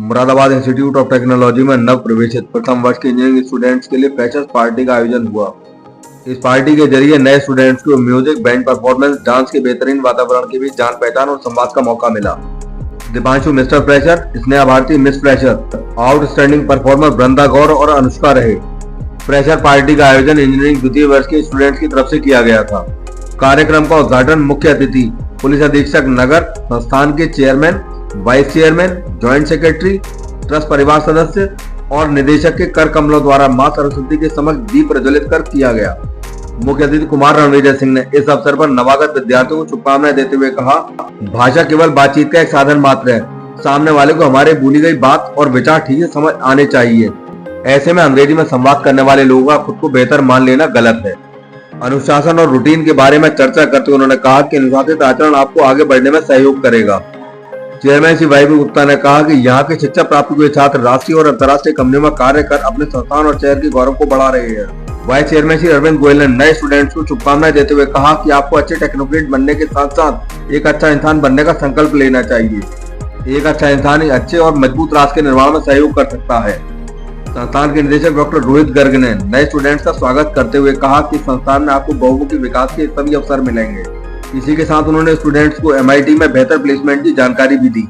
Moradabad institute of technology में नव प्रवेशित प्रथम वर्ष के इंजीनियरिंग स्टूडेंट्स के लिए फ्रेशर्स पार्टी का आयोजन हुआ। इस पार्टी के जरिए नए स्टूडेंट्स को म्यूजिक, बैंड परफॉर्मेंस, डांस के बेहतरीन वातावरण के बीच जान पहचान और संवाद का मौका मिला। Deepanshu mister fresher, Sneha Bharti miss fresher, outstanding performer Vrinda Gaur और अनुष्का रहे। फ्रेशर पार्टी का आयोजन इंजीनियरिंग द्वितीय वर्ष के स्टूडेंट्स की तरफ से किया गया था। कार्यक्रम का उद्घाटन मुख्य अतिथि पुलिस अधीक्षक नगर, संस्थान के chairman, vice chairman, joint secretary, trust परिवार सदस्य और निदेशक के कर कमलों द्वारा मां सरस्वती के समक्ष दीप प्रज्वलित कर किया गया। मुख्य अतिथि कुमार रणविजय सिंह ने इस अवसर पर नवागत विद्यार्थियों को शुभकामनाएं देते हुए कहा, भाषा केवल बातचीत का एक साधन मात्र है। सामने वाले को हमारे भूली गई बात और विचार ठीक से समझ आने चाहिए। ऐसे में अंग्रेजी में संवाद करने वाले लोगों का खुद को बेहतर मान लेना गलत है। अनुशासन और रूटीन के बारे में चर्चा करते हुए उन्होंने कहा कि अनुशासित आचरण आपको आगे बढ़ने में सहयोग करेगा। चेयरमैन श्री वाई गुप्ता ने कहा कि यहाँ के शिक्षा प्राप्त हुए छात्र राष्ट्रीय और अंतर्राष्ट्रीय कंपनियों में कार्य कर अपने संस्थान और शहर के गौरव को बढ़ा रहे हैं। वाइस चेयरमैन श्री अरविंद गोयल ने नए स्टूडेंट्स को शुभकामनाएं देते हुए कहा कि आपको अच्छे टेक्नोक्रेट बनने के साथ साथ एक अच्छा इंसान बनने का संकल्प लेना चाहिए। एक अच्छा इंसान एक अच्छे और मजबूत राष्ट्र के निर्माण में सहयोग कर सकता है। संस्थान के निदेशक डॉक्टर रोहित गर्ग ने नए स्टूडेंट्स का स्वागत करते हुए कहा कि संस्थान में आपको बहुमुखी विकास के सभी अवसर मिलेंगे। इसी के साथ उन्होंने स्टूडेंट्स को MIT में बेहतर प्लेसमेंट की जानकारी भी दी।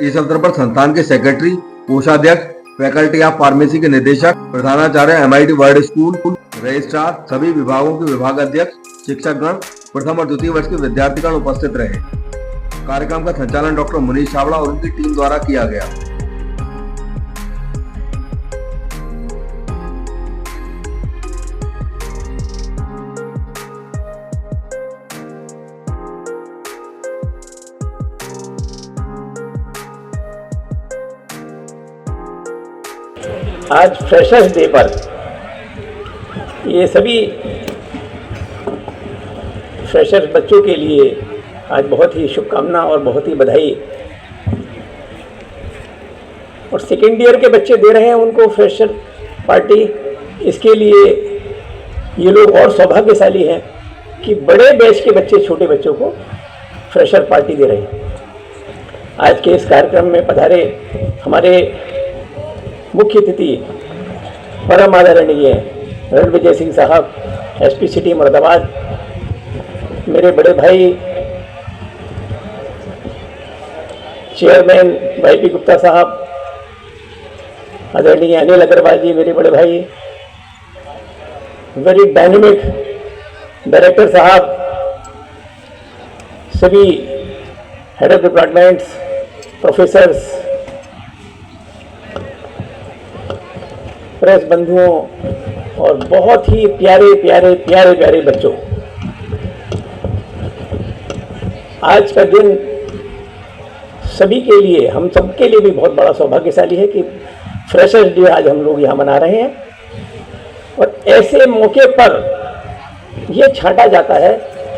इस अवसर पर संस्थान के सेक्रेटरी, कोषाध्यक्ष, फैकल्टी ऑफ फार्मेसी के निदेशक, प्रधानाचार्य, MIT वर्ल्ड स्कूल, रजिस्ट्रार, सभी विभागों के विभाग अध्यक्ष, शिक्षकगण, प्रथम और द्वितीय वर्ष के विद्यार्थीगण उपस्थित रहे। कार्यक्रम का संचालन डॉक्टर मुनीश छाबड़ा और उनकी टीम द्वारा किया गया। आज फ्रेशर्स डे पर ये सभी फ्रेशर बच्चों के लिए आज बहुत ही शुभकामना और बहुत ही बधाई। और सेकेंड ईयर के बच्चे दे रहे हैं उनको फ्रेशर पार्टी। इसके लिए ये लोग और सौभाग्यशाली हैं कि बड़े बैच के बच्चे छोटे बच्चों को फ्रेशर पार्टी दे रहे हैं। आज के इस कार्यक्रम में पधारे हमारे मुख्य अतिथि परम आदरणीय रणविजय सिंह साहब, SP सिटी मुरादाबाद, मेरे बड़े भाई चेयरमैन YP गुप्ता साहब, आदरणीय अनिल अग्रवाल जी मेरे बड़े भाई, वेरी डायनेमिक डायरेक्टर साहब, सभी head of departments, professors, press बंधुओं और बहुत ही प्यारे प्यारे प्यारे प्यारे बच्चों, आज का दिन सभी के लिए, हम सबके लिए भी बहुत बड़ा सौभाग्यशाली है कि फ्रेशर्स डे आज हम लोग यहाँ मना रहे हैं। और ऐसे मौके पर यह छांटा जाता है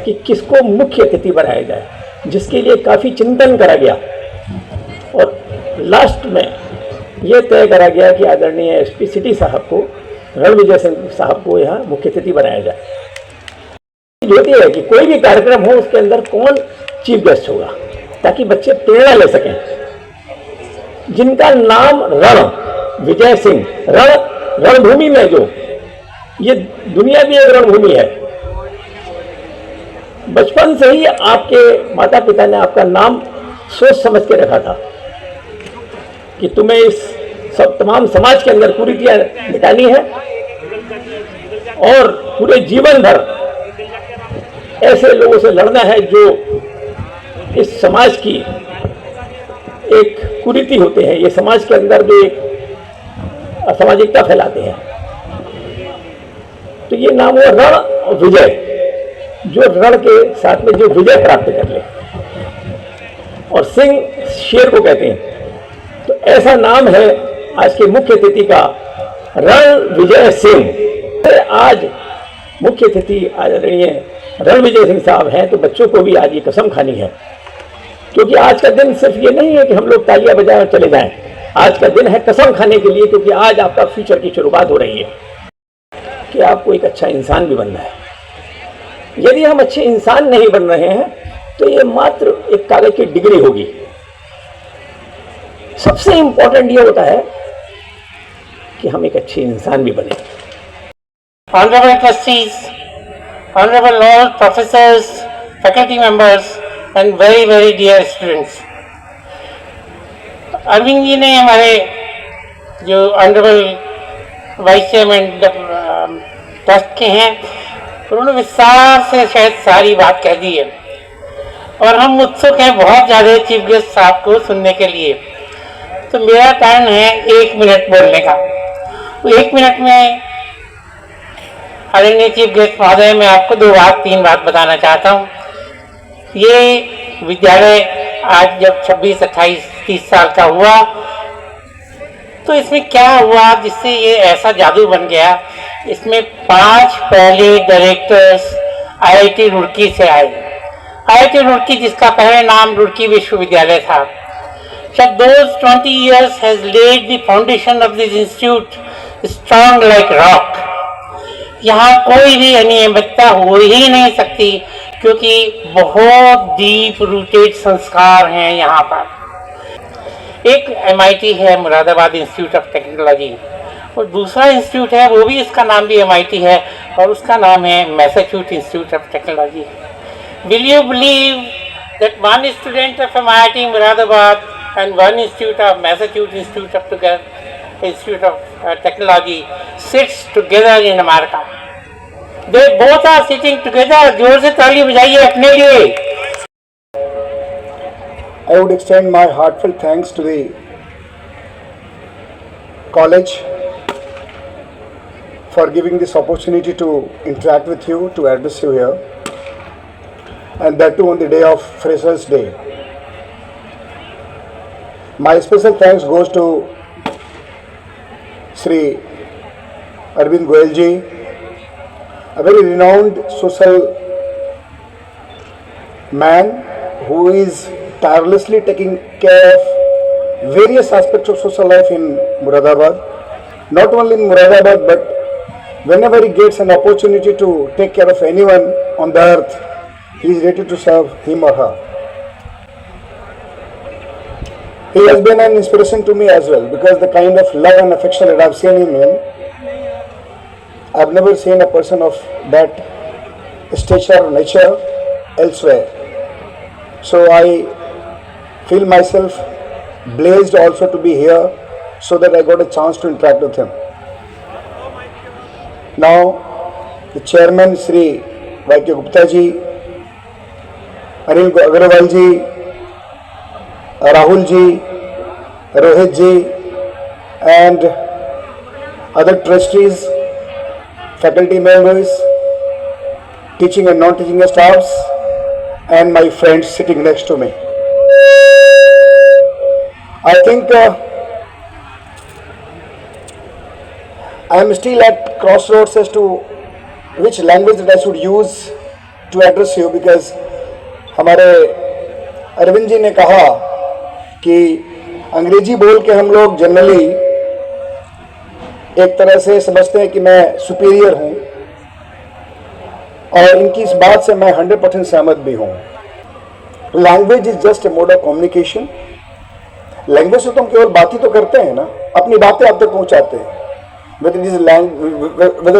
कि किसको मुख्य अतिथि बनाया जाए, जिसके लिए काफ़ी चिंतन करा गया और लास्ट में ये तय करा गया कि आदरणीय SP सिटी साहब को, रणविजय सिंह साहब को यहाँ मुख्य अतिथि बनाया जाए। होती है कि कोई भी कार्यक्रम हो उसके अंदर कौन चीफ गेस्ट होगा, ताकि बच्चे प्रेरणा ले सकें। जिनका नाम रण विजय सिंह, रणभूमि में, जो ये दुनिया भी एक रणभूमि है। बचपन से ही आपके माता पिता ने आपका नाम सोच समझ के रखा था कि तुम्हें इस सब तमाम समाज के अंदर कुरीतियां मिटानी है और पूरे जीवन भर ऐसे लोगों से लड़ना है जो इस समाज की एक कुरीति होते हैं, ये समाज के अंदर भी एक असामाजिकता फैलाते हैं। तो ये नाम हुआ रण और विजय, जो रण के साथ में जो विजय प्राप्त कर ले, और सिंह शेर को कहते हैं। तो ऐसा नाम है आज के मुख्य अतिथि का, रणविजय सिंह। आज मुख्य अतिथि आदरणीय रणविजय सिंह साहब हैं, तो बच्चों को भी आज ये कसम खानी है, क्योंकि आज का दिन सिर्फ ये नहीं है कि हम लोग तालियां बजाएं और चले जाएं। आज का दिन है कसम खाने के लिए, क्योंकि आज आपका फ्यूचर की शुरुआत हो रही है कि आपको एक अच्छा इंसान भी बनना है। यदि हम अच्छे इंसान नहीं बन रहे हैं तो ये मात्र एक कागज की डिग्री होगी। सबसे इम्पोर्टेंट ये होता है कि हम एक अच्छे इंसान भी बने। Honorable trustees, honorable all professors, faculty members and very very dear students. Arvind ji ने हमारे जो ऑनरेबल वाइस चेयरमैन ट्रस्ट के हैं उन्होंने विस्तार से शायद सारी बात कह दी है और हम उत्सुक हैं बहुत ज़्यादा चीफ गेस्ट साहब को सुनने के लिए। तो मेरा टर्न है 1 मिनट बोलने का। तो 1 मिनट में आदरणीय चीफ गेस्ट महोदय मैं आपको 3 बात बताना चाहता हूँ। ये विद्यालय आज जब 26, 28, 30 साल का हुआ तो इसमें क्या हुआ जिससे ये ऐसा जादू बन गया। इसमें 5 पहले डायरेक्टर्स आईआईटी रुड़की से आए। आईआईटी रुड़की जिसका पहले नाम रुड़की विश्वविद्यालय था। Those 20 years has laid the foundation of this institute strong like rock. यहाँ कोई भी अनियमितता हो ही नहीं सकती क्योंकि बहुत डीप रूटेड संस्कार हैं यहाँ पर। एक MIT है मुरादाबाद इंस्टीट्यूट ऑफ टेक्नोलॉजी और दूसरा इंस्टीट्यूट है वो भी इसका नाम भी MIT है और उसका नाम है Massachusetts institute of technology. Will you believe that one student of MIT Muradabad and one institute of Massachusetts Institute of Technology sits together in America. They both are sitting together. जोर से ताली बजाइए अपने लिए। I would extend my heartfelt thanks to the college for giving this opportunity to interact with you, to address you here, and that too on the day of Freshers' Day. My special thanks goes to Sri Arvind Goyal ji, a very renowned social man who is tirelessly taking care of various aspects of social life in Muradabad. Not only in Muradabad, but whenever he gets an opportunity to take care of anyone on the earth, he is ready to serve him or her. He has been an inspiration to me as well because the kind of love and affection that I have seen in him, I have never seen a person of that stature or nature elsewhere. So I feel myself blessed also to be here so that I got a chance to interact with him. Now, the chairman Sri Y.K. Gupta ji, Anil Agrawal ji, Rahul ji, Rohit ji, and other trustees, faculty members, teaching and non-teaching staffs, and my friends sitting next to me. I think I am still at crossroads as to which language that I should use to address you because हमारे अरविंद जी ने कहा कि अंग्रेजी बोल के हम लोग generally एक तरह से समझते हैं कि मैं सुपीरियर हूँ और इनकी इस बात से मैं 100% सहमत भी हूँ। Language is just a mode of communication. Language से तो हम केवल बात ही तो करते हैं ना, अपनी बातें आप तक पहुँचाते हैं। whether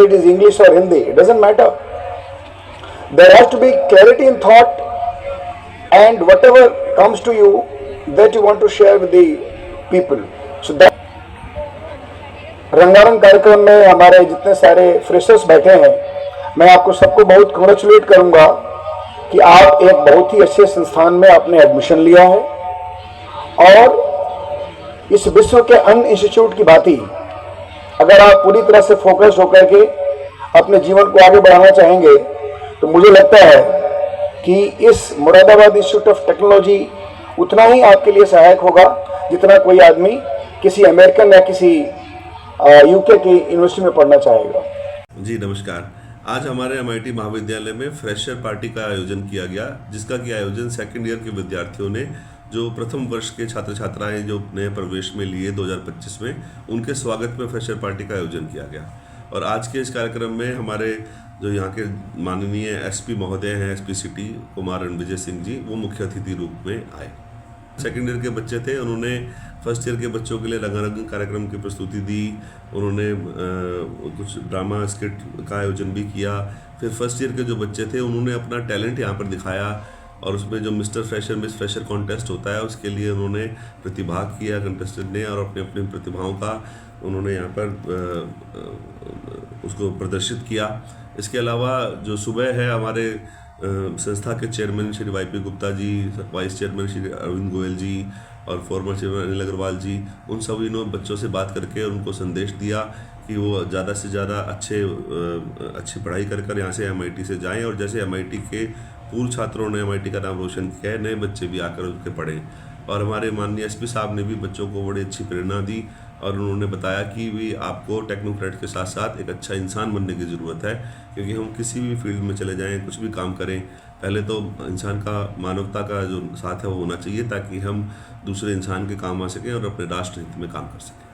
it is English or Hindi, it doesn't matter. There has to be clarity in thought and whatever comes to you that you want to share with the people. So that रंगारंग कार्यक्रम में हमारे जितने सारे freshers बैठे हैं, मैं आपको सबको बहुत कंग्रेचुलेट करूंगा कि आप एक बहुत ही अच्छे संस्थान में आपने एडमिशन लिया है और इस विश्व के अन्य इंस्टीट्यूट की भांति अगर आप पूरी तरह से फोकस होकर के अपने जीवन को आगे बढ़ाना चाहेंगे तो मुझे लगता है कि इस मुरादाबाद इंस्टीट्यूट ऑफ टेक्नोलॉजी उतना ही आपके लिए सहायक होगा जितना कोई आदमी किसी अमेरिकन या किसी यूके की यूनिवर्सिटी में पढ़ना चाहेगा। जी नमस्कार। आज हमारे MIT महाविद्यालय में फ्रेशर पार्टी का आयोजन किया गया, जिसका कि आयोजन सेकेंड ईयर के विद्यार्थियों ने जो प्रथम वर्ष के छात्र छात्राएं जो नए प्रवेश में लिए 2025 में, उनके स्वागत में फ्रेशर पार्टी का आयोजन किया गया। और आज के इस कार्यक्रम में हमारे जो यहाँ के माननीय SP महोदय हैं, SP सिटी कुमार रणविजय सिंह जी, वो मुख्य अतिथि रूप में आए। सेकेंड ईयर के बच्चे थे, उन्होंने फर्स्ट ईयर के बच्चों के लिए रंगारंग कार्यक्रम की प्रस्तुति दी। उन्होंने कुछ ड्रामा स्किट का आयोजन भी किया। फिर फर्स्ट ईयर के जो बच्चे थे उन्होंने अपना टैलेंट यहाँ पर दिखाया और उसमें जो mister fresher miss fresher contest होता है उसके लिए उन्होंने प्रतिभाग किया कंटेस्टेंट ने, और अपनी अपनी प्रतिभाओं का उन्होंने यहाँ पर उसको प्रदर्शित किया। इसके अलावा जो सुबह है हमारे संस्था के chairman Shri वाई.पी. Gupta ji, vice chairman Shri Arvind Goyal जी और फॉर्मर चेयरमैन अनिल अग्रवाल जी, उन सभी ने बच्चों से बात करके उनको संदेश दिया कि वो ज़्यादा से ज़्यादा अच्छी पढ़ाई कर यहाँ से MIT से जाएं, और जैसे MIT के पूर्व छात्रों ने MIT का नाम रोशन किया है, नए बच्चे भी आकर उसके पढ़ें। और हमारे माननीय SP साहब ने भी बच्चों को बड़ी अच्छी प्रेरणा दी और उन्होंने बताया कि भी आपको टेक्नोक्रेट के साथ साथ एक अच्छा इंसान बनने की ज़रूरत है, क्योंकि हम किसी भी फील्ड में चले जाएं, कुछ भी काम करें, पहले तो इंसान का मानवता का जो साथ है वो होना चाहिए, ताकि हम दूसरे इंसान के काम आ सकें और अपने राष्ट्र हित में काम कर सकें।